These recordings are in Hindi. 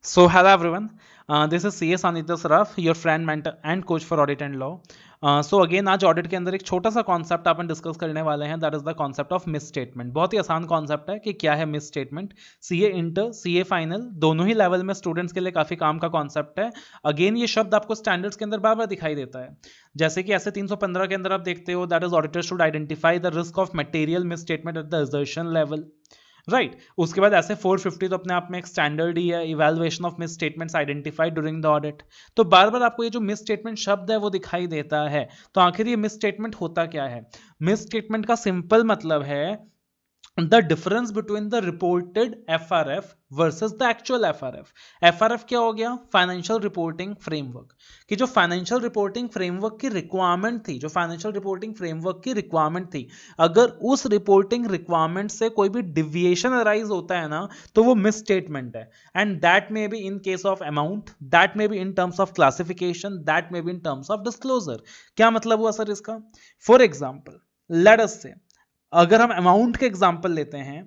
So, hello everyone. This is CS Anita Saraf, your friend, mentor and coach for audit and law. So again आज ऑडिट के अंदर एक छोटा सा कॉन्सेप्ट अपन डिस्कस करने वाले हैं, that is the concept of miss statement. बहुत ही आसान कॉन्सेप्ट है कि क्या है miss statement. CA inter, CA final दोनों ही लेवल में स्टूडेंट्स के लिए काफी काम का कॉन्सेप्ट है. अगेन ये शब्द आपको स्टैंडर्ड्स के अंदर बार बार दिखाई देता है. जैसे कि ऐसे 315 के अंदर आप देखते हो, that is auditor should identify the risk of material miss statement at the assertion level. Right उसके बाद ऐसे 450 तो अपने आप में एक स्टैंडर्ड ही है, evaluation of miss statements identified during the audit. तो बार बार आपको ये जो मिस स्टेटमेंट शब्द है वो दिखाई देता है. तो आखिर ये मिस स्टेटमेंट होता क्या है? मिस स्टेटमेंट का सिंपल मतलब है the difference between the reported FRF versus the actual FRF. FRF क्या हो गया? Financial reporting framework. कि जो फाइनेंशियल रिपोर्टिंग फ्रेमवर्क की रिक्वायरमेंट थी, जो फाइनेंशियल रिपोर्टिंग फ्रेमवर्क की रिक्वायरमेंट थी, अगर उस रिपोर्टिंग रिक्वायरमेंट से कोई भी डिविएशन अराइज होता है ना, तो वो मिस स्टेटमेंट है. And that may be in case of amount, that may be in terms of classification, that may be in terms of disclosure. क्या मतलब हुआ सर इसका? फॉर एग्जाम्पल लेट अस से अगर हम अमाउंट के एग्जांपल लेते हैं,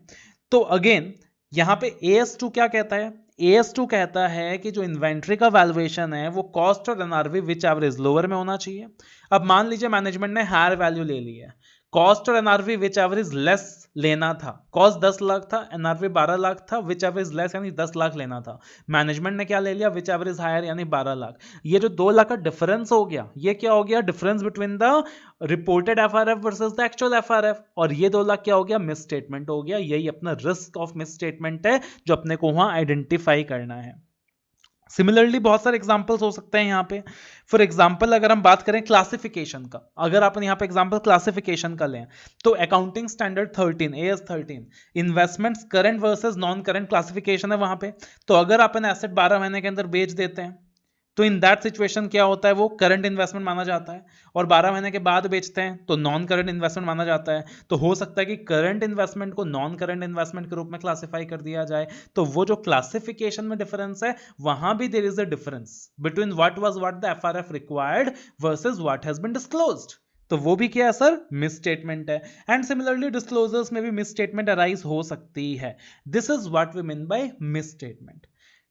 तो अगेन यहां पे AS2 क्या कहता है? AS2 कहता है कि जो इन्वेंट्री का वैल्यूएशन है वो कॉस्ट और एनआरवी विच एवरेज लोअर में होना चाहिए. अब मान लीजिए मैनेजमेंट ने हायर वैल्यू ले ली है, कॉस्ट और एनआरवी विच एवरेज लेस लेना था. कॉस्ट 10 लाख था, एनआरवी 12 लाख था, विच एवरेज लेस यानी 10 लाख लेना था. मैनेजमेंट ने क्या ले लिया? विच एवरेज हायर यानी 12 लाख. ये जो 2 लाख का डिफरेंस हो गया, ये क्या हो गया? Difference between the reported FRF versus the actual FRF. और ये 2 लाख क्या हो गया? मिस स्टेटमेंट हो गया. यही अपना रिस्क ऑफ मिस स्टेटमेंट है जो अपने को वहां आइडेंटिफाई करना है. सिमिलरली बहुत सारे एग्जांपल्स हो सकते हैं यहाँ पे. फॉर एग्जांपल अगर हम बात करें क्लासिफिकेशन का, अगर अपन यहाँ पे एग्जांपल क्लासिफिकेशन का लें, तो accounting standard 13 AS13 investments current versus non current classification है वहां पे. तो अगर अपन एसेट 12 महीने के अंदर बेच देते हैं, तो इन दैट सिचुएशन क्या होता है? वो करंट इन्वेस्टमेंट माना जाता है. और 12 महीने के बाद बेचते हैं तो नॉन करंट इन्वेस्टमेंट माना जाता है. तो हो सकता है कि करंट इन्वेस्टमेंट को नॉन करंट इन्वेस्टमेंट के रूप में क्लासिफाई कर दिया जाए. तो वो जो क्लासिफिकेशन में डिफरेंस है, वहां भी there is a difference between what the FRF required versus what has been disclosed. तो वो भी क्या है सर? मिस स्टेटमेंट है. एंड सिमिलरली डिस्क्लोजर्स में भी मिस स्टेटमेंट अराइज हो सकती है. This is what we mean by misstatement.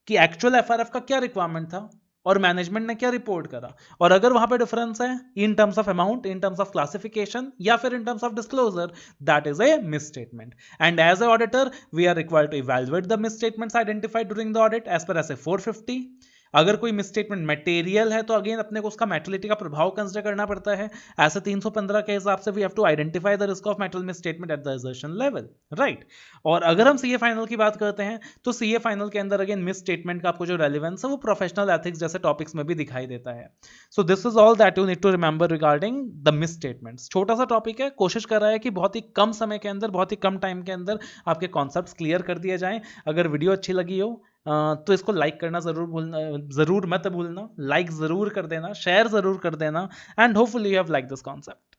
कि एक्चुअल एफआरएफ का क्या रिक्वायरमेंट था और मैनेजमेंट ने क्या रिपोर्ट करा, और अगर वहां पे डिफरेंस है in terms of amount, in terms of classification या फिर in terms of disclosure, that is a misstatement. And as a auditor we are required to evaluate the misstatements identified during the audit as per S A 450. अगर कोई मिसस्टेटमेंट मटेरियल है तो अगेन अपने को उसका मेटेरियलिटी का प्रभाव कंसिडर करना पड़ता है. ऐसे 315 के हिसाब से we have to identify the risk of material misstatement at the assertion level. Right. और अगर हम सीए फाइनल की बात करते हैं, तो सीए फाइनल के अंदर अगेन मिस स्टेटमेंट का आपको जो रेलिवेंस है वो प्रोफेशनल एथिक्स जैसे टॉपिक्स में भी दिखाई देता है. So this is all that you need to remember regarding the misstatements. छोटा सा टॉपिक है, कोशिश कर रहा है कि बहुत ही कम समय के अंदर, बहुत ही कम टाइम के अंदर आपके कॉन्सेप्ट्स क्लियर कर दिए जाएं. अगर वीडियो अच्छी लगी हो तो इसको लाइक करना जरूर मत भूलना. लाइक जरूर कर देना, शेयर जरूर कर देना. And hopefully you have like this concept.